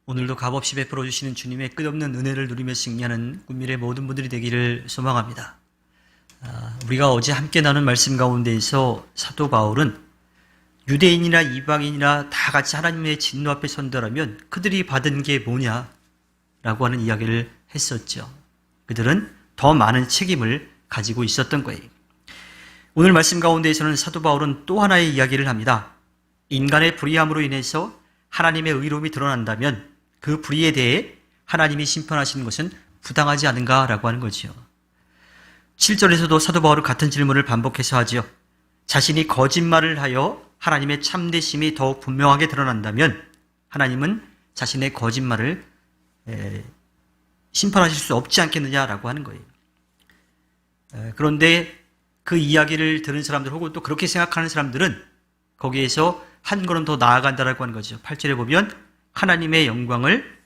오늘도 값없이 베풀어 주시는 주님의 끝없는 은혜를 누리며 승리하는 꿈밀의 모든 분들이 되기를 소망합니다. 우리가 어제 함께 나눈 말씀 가운데에서 사도 바울은 유대인이나 이방인이나 다 같이 하나님의 진노 앞에 선더라면 그들이 받은 게 뭐냐라고 하는 이야기를 했었죠. 그들은 더 많은 책임을 가지고 있었던 거예요. 오늘 말씀 가운데에서는 사도 바울은 또 하나의 이야기를 합니다. 인간의 불의함으로 인해서 하나님의 의로움이 드러난다면 그 불의에 대해 하나님이 심판하시는 것은 부당하지 않은가라고 하는 거지요. 7절에서도 사도 바울은 같은 질문을 반복해서 하지요. 자신이 거짓말을 하여 하나님의 참되심이 더욱 분명하게 드러난다면 하나님은 자신의 거짓말을 심판하실 수 없지 않겠느냐라고 하는 거예요. 그런데 그 이야기를 들은 사람들 혹은 또 그렇게 생각하는 사람들은 거기에서 한 걸음 더 나아간다라고 하는 거죠. 8절에 보면 하나님의 영광을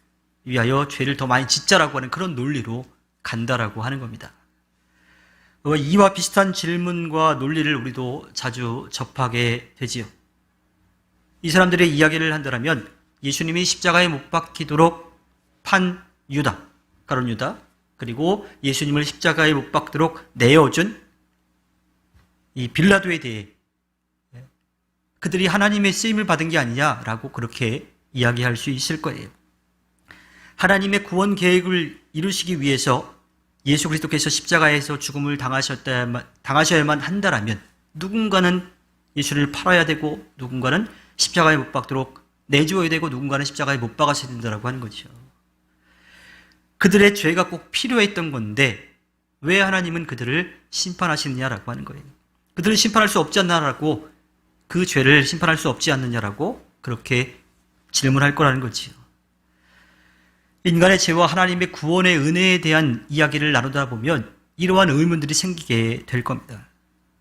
위하여 죄를 더 많이 짓자라고 하는 그런 논리로 간다라고 하는 겁니다. 이와 비슷한 질문과 논리를 우리도 자주 접하게 되지요. 이 사람들의 이야기를 한다면 예수님이 십자가에 못 박히도록 판 유다, 가룟 유다, 그리고 예수님을 십자가에 못 박도록 내어준 이 빌라도에 대해 그들이 하나님의 쓰임을 받은 게 아니냐라고 그렇게 이야기할 수 있을 거예요. 하나님의 구원 계획을 이루시기 위해서 예수 그리스도께서 십자가에서 죽음을 당하셔야만 한다라면 누군가는 예수를 팔아야 되고 누군가는 십자가에 못 박도록 내주어야 되고 누군가는 십자가에 못 박았어야 된다라고 하는 거죠. 그들의 죄가 꼭 필요했던 건데 왜 하나님은 그들을 심판하시느냐라고 하는 거예요. 그들을 심판할 수 없지 않느냐라고 그 죄를 심판할 수 없지 않느냐라고 그렇게 질문할 거라는 거지요. 인간의 죄와 하나님의 구원의 은혜에 대한 이야기를 나누다 보면 이러한 의문들이 생기게 될 겁니다.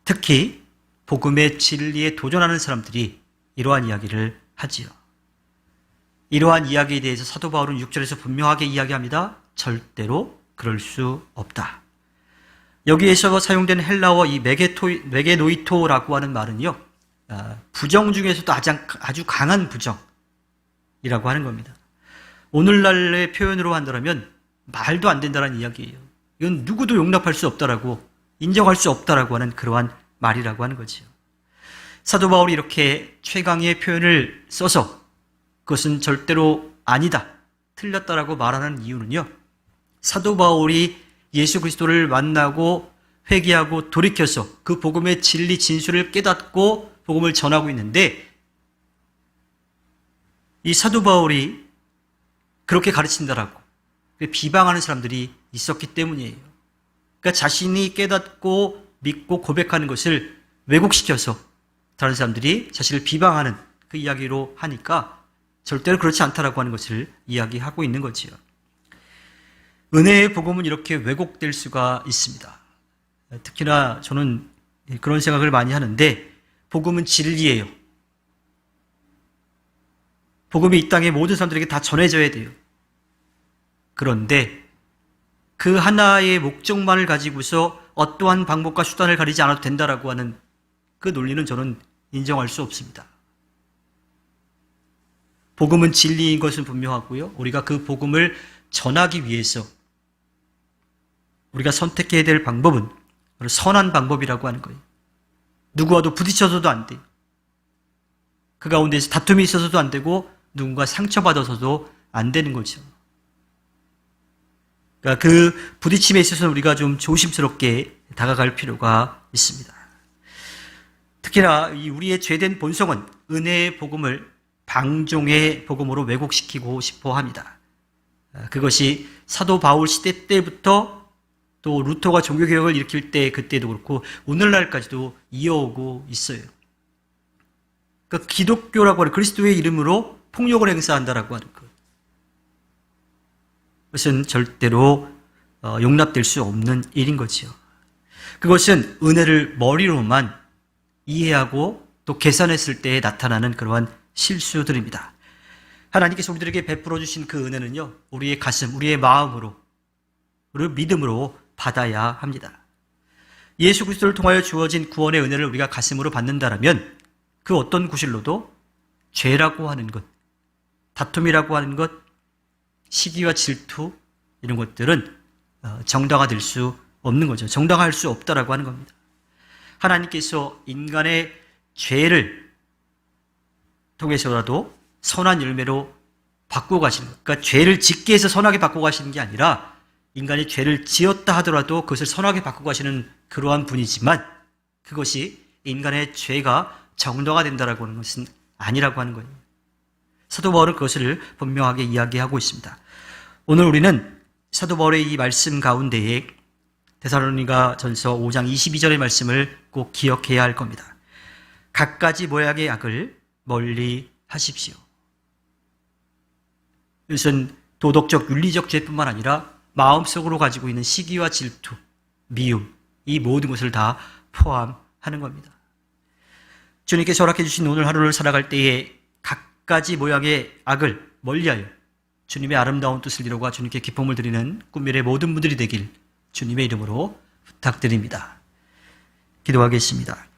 특히 복음의 진리에 도전하는 사람들이 이러한 이야기를 하지요. 이러한 이야기에 대해서 사도 바울은 6절에서 분명하게 이야기합니다. 절대로 그럴 수 없다. 여기에서 사용된 헬라어 이 메게노이토라고 하는 말은요, 부정 중에서도 아주 강한 부정이라고 하는 겁니다. 오늘날의 표현으로 한다면 말도 안 된다는 이야기예요. 이건 누구도 용납할 수 없다라고 인정할 수 없다라고 하는 그러한 말이라고 하는 거죠. 사도 바울이 이렇게 최강의 표현을 써서 그것은 절대로 아니다, 틀렸다라고 말하는 이유는요. 사도 바울이 예수 그리스도를 만나고 회개하고 돌이켜서 그 복음의 진리 진술을 깨닫고 복음을 전하고 있는데 이 사도 바울이 그렇게 가르친다라고 비방하는 사람들이 있었기 때문이에요. 그러니까 자신이 깨닫고 믿고 고백하는 것을 왜곡시켜서 다른 사람들이 자신을 비방하는 그 이야기로 하니까 절대로 그렇지 않다라고 하는 것을 이야기하고 있는 거지요. 은혜의 복음은 이렇게 왜곡될 수가 있습니다. 특히나 저는 그런 생각을 많이 하는데 복음은 진리예요. 복음이 이 땅의 모든 사람들에게 다 전해져야 돼요. 그런데 그 하나의 목적만을 가지고서 어떠한 방법과 수단을 가리지 않아도 된다라고 하는 그 논리는 저는 인정할 수 없습니다. 복음은 진리인 것은 분명하고요. 우리가 그 복음을 전하기 위해서 우리가 선택해야 될 방법은 선한 방법이라고 하는 거예요. 누구와도 부딪혀서도 안 돼요. 그 가운데서 다툼이 있어서도 안 되고 누군가 상처받아서도 안 되는 거죠. 그러니까 그 부딪힘에 있어서는 우리가 좀 조심스럽게 다가갈 필요가 있습니다. 특히나 우리의 죄된 본성은 은혜의 복음을 방종의 복음으로 왜곡시키고 싶어 합니다. 그것이 사도 바울 시대 때부터 또 루터가 종교개혁을 일으킬 때 그때도 그렇고 오늘날까지도 이어오고 있어요. 그러니까 기독교라고 하는 그리스도의 이름으로 폭력을 행사한다라고 하는 것. 그것은 절대로 용납될 수 없는 일인 거지요. 그것은 은혜를 머리로만 이해하고 또 계산했을 때 나타나는 그러한 실수들입니다. 하나님께서 우리들에게 베풀어 주신 그 은혜는요, 우리의 가슴, 우리의 마음으로, 우리의 믿음으로 받아야 합니다. 예수 그리스도를 통하여 주어진 구원의 은혜를 우리가 가슴으로 받는다라면 그 어떤 구실로도 죄라고 하는 것, 다툼이라고 하는 것, 시기와 질투 이런 것들은 정당화될 수 없는 거죠. 정당화할 수 없다라고 하는 겁니다. 하나님께서 인간의 죄를 통해서라도 선한 열매로 바꾸어 가시는 것. 그러니까 죄를 짓게 해서 선하게 바꾸어 가시는 게 아니라 인간이 죄를 지었다 하더라도 그것을 선하게 바꾸어 가시는 그러한 분이지만 그것이 인간의 죄가 정당화된다라고 하는 것은 아니라고 하는 거예요. 사도 바울은 그것을 분명하게 이야기하고 있습니다. 오늘 우리는 사도 바울의 이 말씀 가운데에 데살로니가 전서 5장 22절의 말씀을 꼭 기억해야 할 겁니다. 갖가지 모양의 악을 멀리 하십시오. 이것은 도덕적, 윤리적 죄뿐만 아니라 마음속으로 가지고 있는 시기와 질투, 미움, 이 모든 것을 다 포함하는 겁니다. 주님께서 허락해 주신 오늘 하루를 살아갈 때에 갖가지 모양의 악을 멀리하여 주님의 아름다운 뜻을 이루고 주님께 기쁨을 드리는 꿈밀의 모든 분들이 되길 주님의 이름으로 부탁드립니다. 기도하겠습니다.